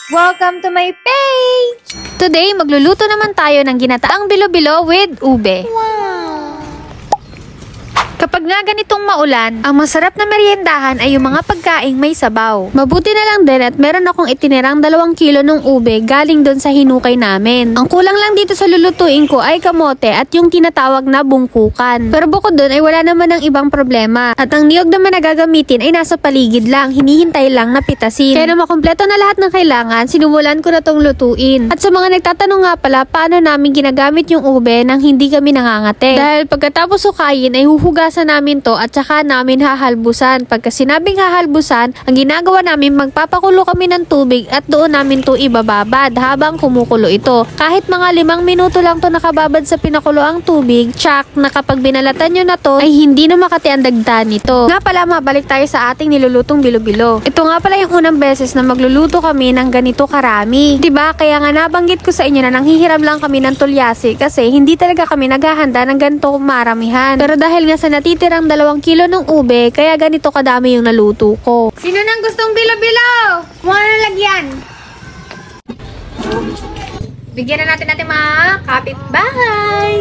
Welcome to my page! Today, magluluto naman tayo ng ginataang bilo-bilo with ube. Kapag nga ganitong maulan, ang masarap na meriendahan ay yung mga pagkaing may sabaw. Mabuti na lang din at meron akong itinirang 2 kilo ng ube galing doon sa hinukay namin. Ang kulang lang dito sa lulutuin ko ay kamote at yung tinatawag na bungkukan. Pero bukod doon ay wala naman ng ibang problema. At ang niyog naman na gagamitin ay nasa paligid lang, hinihintay lang na pitasin. Kaya na makumpleto na lahat ng kailangan, sinumulan ko na tong lutuin. At sa mga nagtatanong nga pala, paano namin ginagamit yung ube nang hindi kami nangangate? Dahil pagkatapos sukayin ay huhugasan namin to at saka namin hahalbusan. Pagka sinabing hahalbusan, ang ginagawa namin, magpapakulo kami ng tubig at doon namin to ibababad habang kumukulo ito. Kahit mga 5 minuto lang to nakababad sa pinakulo ang tubig, tsak na kapag binalatan nyo na to, ay hindi na makati ang dagdan nito. Nga pala, mabalik tayo sa ating nilulutong bilo-bilo. Ito nga pala yung unang beses na magluluto kami ng ganito karami. Diba? Kaya nga nabanggit ko sa inyo na nanghihiram lang kami ng tulyasi kasi hindi talaga kami naghahanda ng ganito maramihan. Pero dahil nga sa natitirang 2 kilo ng ube, kaya ganito kadami yung naluto ko. Sino nang gustong bilo-bilo? Muna na lagyan. Bigyan na natin mga kapitbahay.